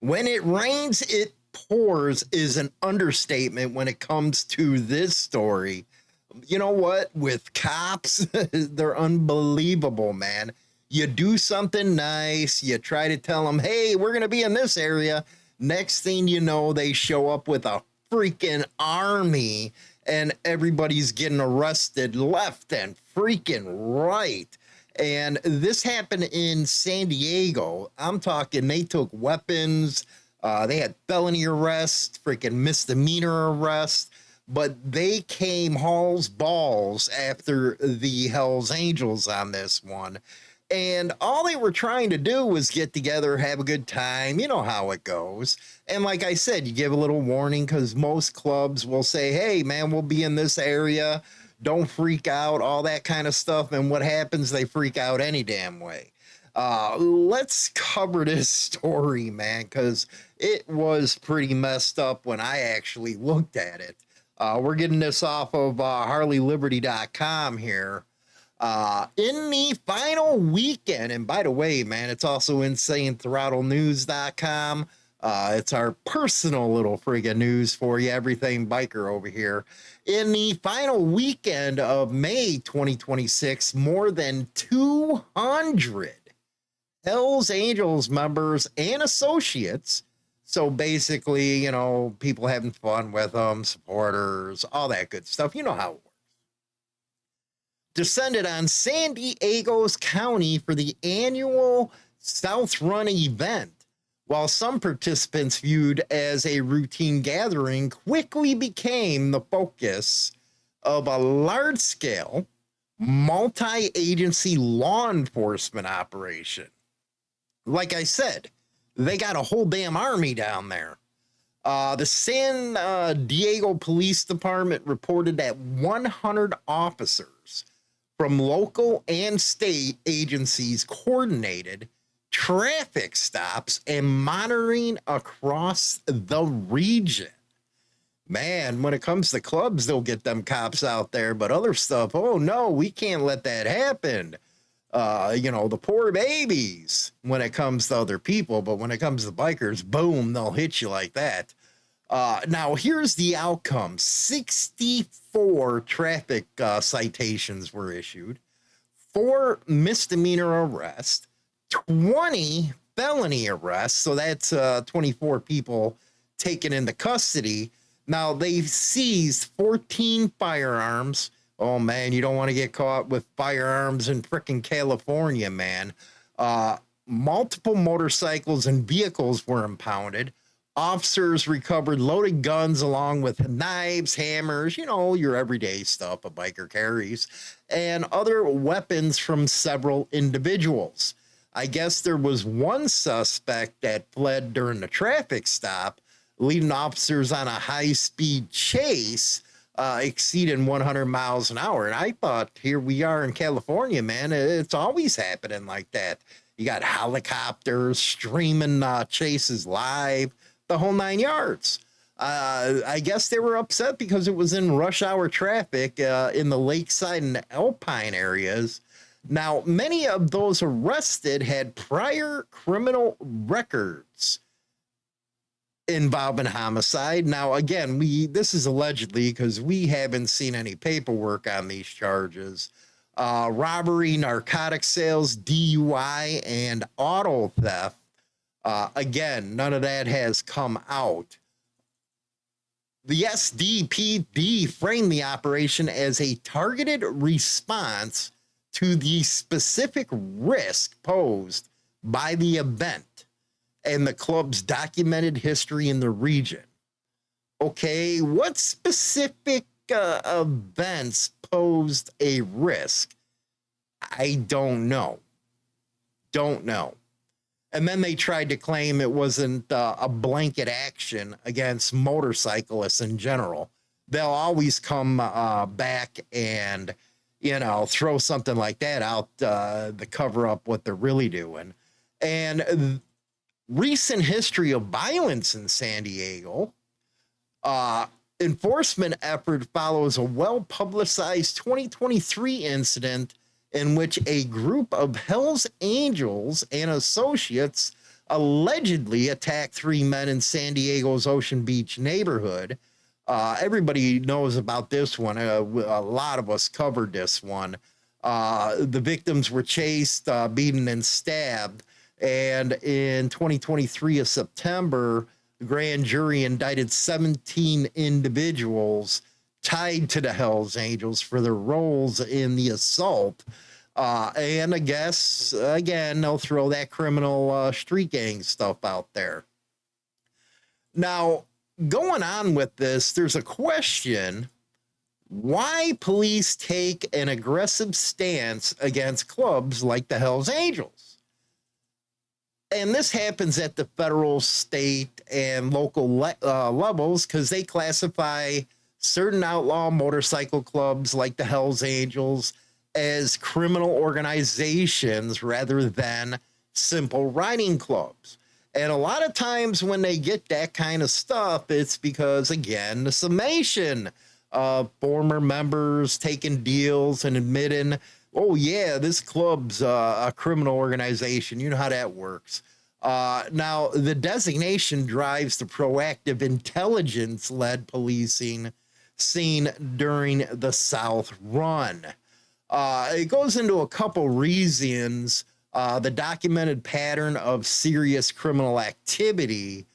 When it rains, it pours is an understatement when it comes to this story. You know what? With cops, they're unbelievable, man. You do something nice, you try to tell them, hey, we're going to be in this area. Next thing you know, they show up with a freaking army and everybody's getting arrested left and freaking right. And this happened in San Diego. I'm talking, they took weapons, they had felony arrests, freaking misdemeanor arrests, but they came hauls balls after the Hells Angels on this one. And all they were trying to do was get together, have a good time. You know how it goes. And like I said, you give a little warning because most clubs will say, hey, man, we'll be in this area. Don't freak out, all that kind of stuff. And what happens? They freak out any damn way. Let's cover this story, man, because it was pretty messed up when I actually looked at it. We're getting this off of HarleyLiberty.com here. In the final weekend, and by the way, man, it's also InsaneThrottleNews.com. It's our personal little friggin' news for you, everything biker over here. In the final weekend of May 2026, more than 200 Hells Angels members and associates, so basically, you know, people having fun with them, supporters, all that good stuff. You know how it works. Descended on San Diego's county for the annual Southrun event. While some participants viewed as a routine gathering, quickly became the focus of a large-scale, multi-agency law enforcement operation. Like I said, they got a whole damn army down there. The San Diego Police Department reported that 100 officers from local and state agencies coordinated traffic stops and monitoring across the region. Man, when it comes to clubs, they'll get them cops out there, but other stuff, oh no, we can't let that happen. You know, the poor babies when it comes to other people, but when it comes to bikers, boom, they'll hit you like that. Now, here's the outcome. 64 traffic citations were issued, 4 misdemeanor arrests, 20 felony arrests. So that's 24 people taken into custody. Now, they seized 14 firearms. Oh, man, you don't want to get caught with firearms in frickin' California, man. Multiple motorcycles and vehicles were impounded. Officers recovered loaded guns along with knives, hammers, you know, your everyday stuff a biker carries, and other weapons from several individuals. I guess there was one suspect that fled during the traffic stop, leading officers on a high-speed chase exceeding 100 miles an hour. And I thought, here we are in California, man. It's always happening like that. You got helicopters streaming chases live, the whole 9 yards. I guess they were upset because it was in rush hour traffic in the lakeside and alpine areas. Now, many of those arrested had prior criminal records involving homicide. Now, again, this is allegedly because we haven't seen any paperwork on these charges. Robbery, narcotic sales, DUI, and auto theft. Again, none of that has come out. The SDPD framed the operation as a targeted response to the specific risk posed by the event and the club's documented history in the region. Okay, what specific events posed a risk? I don't know. And then they tried to claim it wasn't a blanket action against motorcyclists in general. They'll always come back and, you know, throw something like that out to cover up what they're really doing. And recent history of violence in San Diego, enforcement effort follows a well-publicized 2023 incident in which a group of Hells Angels and associates allegedly attacked 3 men in San Diego's Ocean Beach neighborhood. Everybody knows about this one. A lot of us covered this one. The victims were chased, beaten, and stabbed. And in 2023 of September, the grand jury indicted 17 individuals tied to the Hells Angels for their roles in the assault. And I guess, again, they'll throw that criminal street gang stuff out there. Now, going on with this, there's a question why police take an aggressive stance against clubs like the Hells Angels. And this happens at the federal, state, and local levels because they classify certain outlaw motorcycle clubs like the Hells Angels as criminal organizations rather than simple riding clubs. And a lot of times when they get that kind of stuff, it's because, again, the summation of former members taking deals and admitting, oh, yeah, this club's a criminal organization. You know how that works. Now, the designation drives the proactive intelligence-led policing seen during the South Run. It goes into a couple reasons. The documented pattern of serious criminal activity.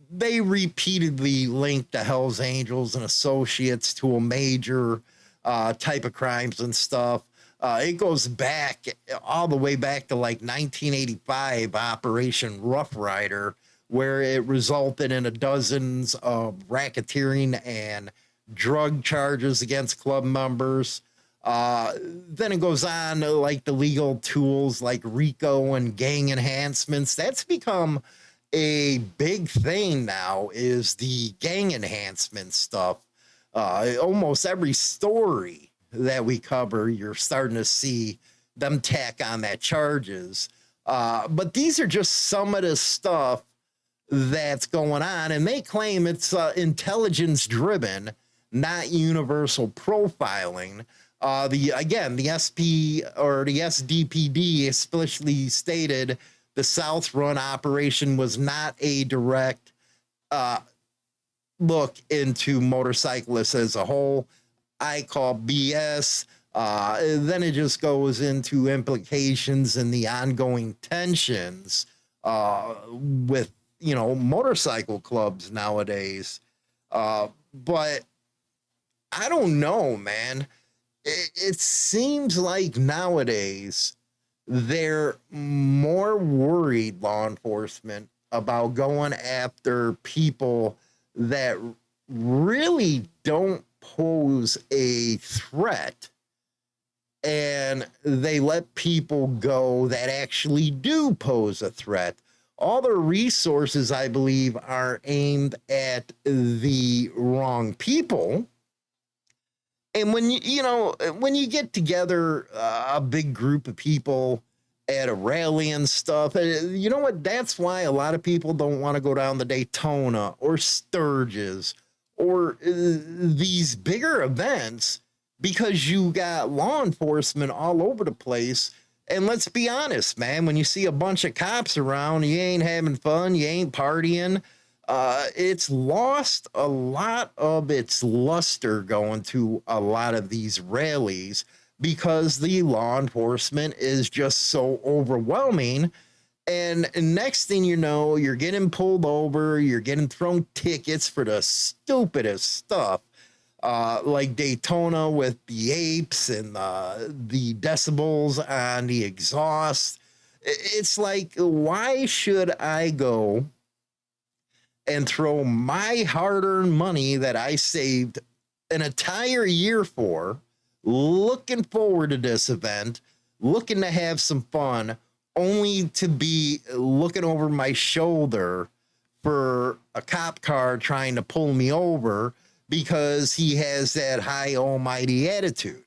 They repeatedly linked the Hells Angels and associates to a major type of crimes and stuff. It goes back all the way back to like 1985 Operation Rough Rider, where it resulted in dozens of racketeering and drug charges against club members. Then it goes on to like the legal tools like RICO and gang enhancements. That's become a big thing now, is the gang enhancement stuff. Almost every story that we cover, you're starting to see them tack on that charges. But these are just some of the stuff that's going on, and they claim it's intelligence driven, not universal profiling. The SP or the SDPD especially stated the South Run operation was not a direct look into motorcyclists as a whole. I call BS. Then it just goes into implications and the ongoing tensions with, motorcycle clubs nowadays. But I don't know, man. It seems like nowadays they're more worried, law enforcement, about going after people that really don't pose a threat, and they let people go that actually do pose a threat. All their resources, I believe, are aimed at the wrong people. And when you get together a big group of people at a rally and stuff, you know what? That's why a lot of people don't want to go down to Daytona or Sturgis or these bigger events, because you got law enforcement all over the place. And let's be honest, man, when you see a bunch of cops around, you ain't having fun, you ain't partying. It's lost a lot of its luster going to a lot of these rallies because the law enforcement is just so overwhelming. And next thing you know, you're getting pulled over, you're getting thrown tickets for the stupidest stuff, like Daytona with the apes and the decibels on the exhaust. It's like, why should I go and throw my hard-earned money that I saved an entire year for, looking forward to this event, looking to have some fun, only to be looking over my shoulder for a cop car trying to pull me over because he has that high almighty attitude?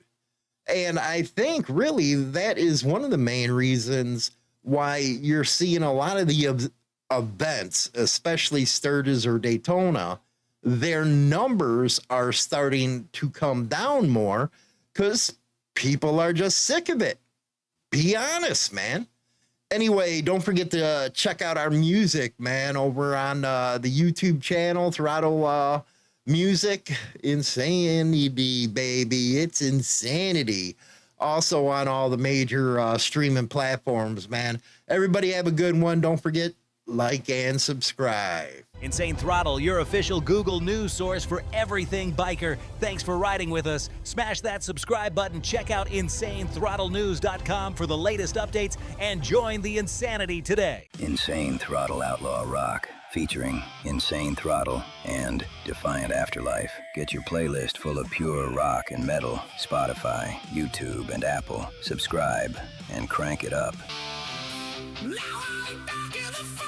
And I think really that is one of the main reasons why you're seeing a lot of the events, especially Sturgis or Daytona, their numbers are starting to come down more because people are just sick of it. Be honest, man. Anyway, don't forget to check out our music, man, over on the YouTube channel, Throttle Music. Insanity, baby. It's insanity. Also on all the major streaming platforms, man. Everybody have a good one. Don't forget, like and subscribe. Insane Throttle, your official Google News source for everything biker. Thanks for riding with us. Smash that subscribe button. Check out InsaneThrottleNews.com for the latest updates and join the insanity today. Insane Throttle Outlaw Rock, featuring Insane Throttle and Defiant Afterlife. Get your playlist full of pure rock and metal. Spotify, YouTube, and Apple. Subscribe and crank it up. Now I'm back in the